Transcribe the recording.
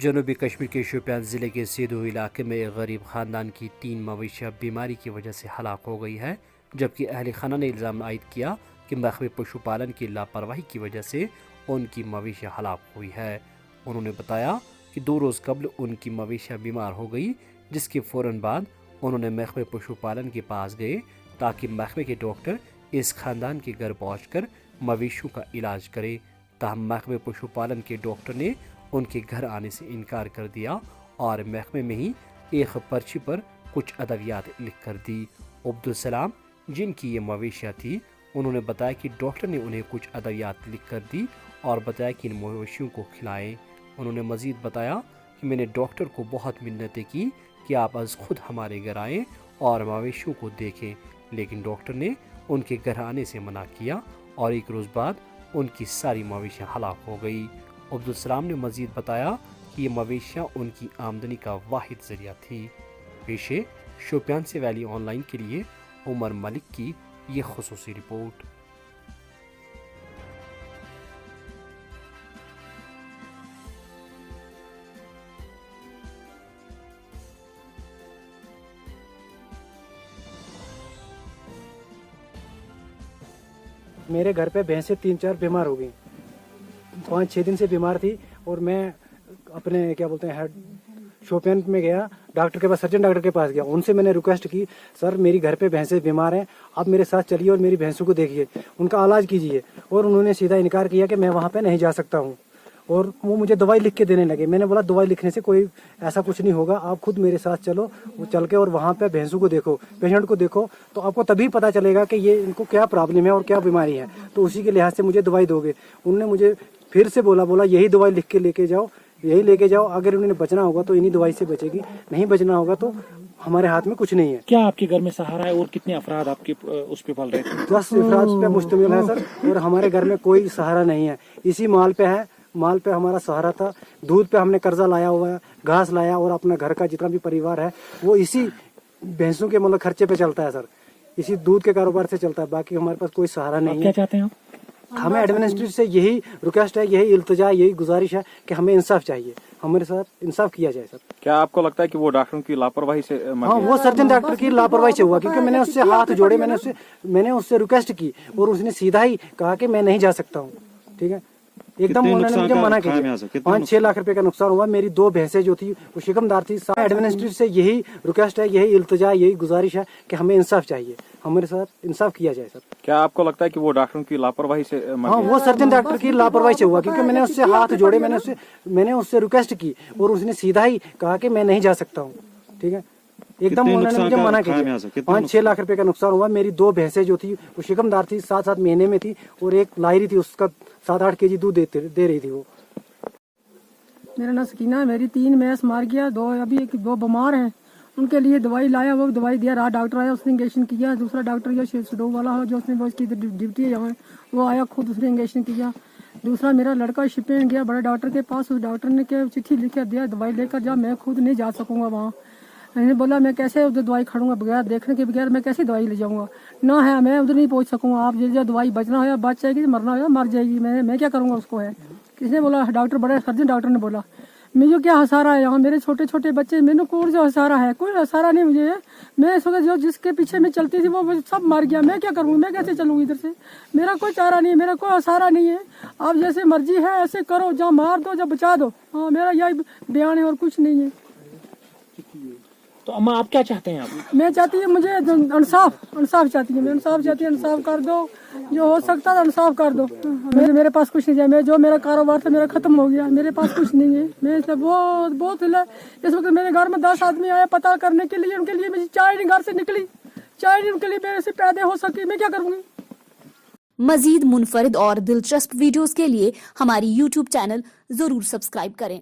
जनूबी कश्मीर के शोपियान ज़िले के सीधू इलाके में एक गरीब ख़ानदान की 3 मवेशियाँ बीमारी की वजह से हलाक हो गई है, जबकि अहल खाना ने इल्ज़ाम आयद किया कि महकमे पशुपालन की लापरवाही की वजह से उनकी मवेशियाँ हलाक हुई है। उन्होंने बताया कि 2 रोज़ कबल उनकी मवेशियाँ बीमार हो गई, जिसके फ़ौरन बाद उन्होंने महकमे पशुपालन के पास गए ताकि महकमे के डॉक्टर इस ख़ानदान के घर पहुँचकर मवेशियों का इलाज करे। ताहम महकमे पशुपालन के डॉक्टर ने उनके घर आने से इनकार कर दिया और महकमे में ही एक पर्ची पर कुछ अदवियात लिख कर दी। अब्दुल सलाम, जिनकी ये मवेशियाँ थी, उन्होंने बताया कि डॉक्टर ने उन्हें कुछ अदवियात लिख कर दी और बताया कि इन मवेशियों को खिलाएं। उन्होंने मज़ीद बताया कि मैंने डॉक्टर को बहुत मिन्नतें की कि आप आज खुद हमारे घर आएँ और मवेशियों को देखें, लेकिन डॉक्टर ने उनके घर आने से मना किया और 1 रोज़ बाद उनकी सारी मवेशियाँ हलाक हो गई। अब्दुल सलाम ने मज़ीद बताया कि ये मवेशियाँ उनकी आमदनी का वाहिद ज़रिया थी। पेशे शोपियान से वैली ऑनलाइन के लिए उमर मलिक की ये खुसूसी रिपोर्ट। मेरे घर पे भैंसें 3-4 बीमार हो गई, 5-6 दिन से बीमार थी और मैं अपने क्या बोलते हैं हेड शोपियान में गया, डॉक्टर के पास, सर्जन डॉक्टर के पास गया। उनसे मैंने रिक्वेस्ट की, सर मेरी घर पे भैंसें बीमार हैं, आप मेरे साथ चलिए और मेरी भैंसों को देखिए, उनका इलाज कीजिए। और उन्होंने सीधा इनकार किया कि मैं वहाँ पे नहीं जा सकता हूँ और वो मुझे दवाई लिख के देने लगे। मैंने बोला दवाई लिखने से कोई ऐसा कुछ नहीं होगा, आप खुद मेरे साथ चलो, वो चल के और वहाँ पे भैंसों को देखो, पेशेंट को देखो, तो आपको तभी पता चलेगा कि ये इनको क्या प्रॉब्लम है और क्या बीमारी है, तो उसी के लिहाज से मुझे दवाई दोगे। उन्होंने मुझे फिर से बोला यही दवाई लिख के लेके जाओ, यही लेके जाओ, अगर उन्हें बचना होगा तो इन्हीं दवाई से बचेगी, नहीं बचना होगा तो हमारे हाथ में कुछ नहीं है। क्या आपके घर में सहारा है और कितने अफराद आपके उस पे पल रहे थे? 10 अफराद पे मुश्तमिल है सर, और हमारे घर में कोई सहारा नहीं है, इसी माल पे है, माल पे हमारा सहारा था। दूध पे हमने कर्जा लाया हुआ है, घास लाया, और अपना घर का जितना भी परिवार है वो इसी भैंसों के मतलब खर्चे पे चलता है सर, इसी दूध के कारोबार से चलता है, बाकी हमारे पास कोई सहारा नहीं है। क्या चाहते हैं आप? हमें एडमिनिस्ट्रेशन से यही रिक्वेस्ट है, यही इल्तिजा, यही गुजारिश है कि हमें इंसाफ चाहिए, हमारे साथ इंसाफ किया जाए सर। क्या आपको लगता है कि वो डॉक्टरों की लापरवाही से हाँ, वो सर्जन डॉक्टर की लापरवाही से हुआ, क्योंकि मैंने उससे हाथ जोड़े, मैंने उससे रिक्वेस्ट की और उसने सीधा ही कहा कि मैं नहीं जा सकता हूँ। ठीक है, एकदम उन्होंने मुझे मना किया। 5-6 लाख रुपए का नुकसान हुआ। मेरी 2 भैंसें जो थी वो शिकमदार थी। एडमिनिस्ट्रेशन से यही रिक्वेस्ट है, यही इल्तिजा, यही गुजारिश है कि हमें इंसाफ चाहिए, हमारे साथ इंसाफ किया जाए सर। क्या आपको लगता है कि वो डॉक्टरों की लापरवाही से हाँ, वो सर्जन डॉक्टर की लापरवाही से हुआ, क्योंकि मैंने उससे हाथ जोड़े, मैंने उससे रिक्वेस्ट की और उसने सीधा ही कहा कि मैं नहीं जा सकता हूँ। ठीक है, एकदम उन्होंने मुझे मना किया। 5-6 लाख रुपए का नुकसान हुआ। मेरी 2 भैंसें जो थी वो शिकमदार थी, 7-7 महीने में थी, और एक लायरी थी, उसका 7-8 केजी दूध दे रही थी वो। मेरा नाम सकीना है, मेरी 3 भैंस मार गया, 2 बीमार हैं, उनके लिए दवाई लाया, वो दवाई दिया, रात डॉक्टर आया, उसने इंजेक्शन किया। दूसरा डॉक्टर जो शेडो वाला हो, जो उसने उसकी ड्यूटी है यहाँ, वो आया, खुद उसने इंजेक्शन किया। दूसरा मेरा लड़का शिपेन गया बड़े डॉक्टर के पास, उस डॉक्टर ने क्या चिट्ठी लिख दिया, दवाई लेकर जा, मैं खुद नहीं जा सकूंगा वहाँ। मैंने बोला मैं कैसे उधर दवाई खड़ूंगा, बगैर देखने के बगैर मैं कैसे दवाई ले जाऊंगा, ना है मैं उधर नहीं पहुंच सकूंगा, आप जो दवाई बचना हो बच जाएगी, मरना हो मर जाएगी, मैं क्या करूंगा उसको। है किसने बोला? डॉक्टर, बड़े सर्जन डॉक्टर ने बोला। मुझे क्या हसारा है यहाँ, मेरे छोटे छोटे बच्चे, मैंने कौन जो हसारा है, कोई हसारा नहीं मुझे है। मैं इस वक्त जो जिसके पीछे मैं चलती थी वो सब मर गया, मैं क्या करूँगी, मैं कैसे चलूँगी इधर से, मेरा कोई चारा नहीं है, मेरा कोई हसारा नहीं है। आप जैसे मर्जी है ऐसे करो, जहाँ मार दो, जहाँ बचा दो। हाँ, मेरा यही बयान है और कुछ नहीं है। तो अम्मा आप क्या चाहते हैं? आप? मैं चाहती हूँ, मुझे इंसाफ चाहती हूँ, मैं इंसाफ चाहती हूँ, इंसाफ कर दो, जो हो सकता है इंसाफ कर दो। मेरे पास कुछ नहीं है, मैं जो मेरा कारोबार था मेरा खत्म हो गया, मेरे पास कुछ नहीं है। मैं इसलिए बहुत इस वक्त मेरे घर में 10 आदमी आए पता करने के लिए, उनके लिए मेरी चाय नहीं घर से निकली, चाय नहीं उनके लिए मेरे से पैदा हो सकी, मैं क्या करूँगी। मजीद मुनफरिद और दिलचस्प वीडियोस के लिए हमारी YouTube चैनल जरूर सब्सक्राइब करें।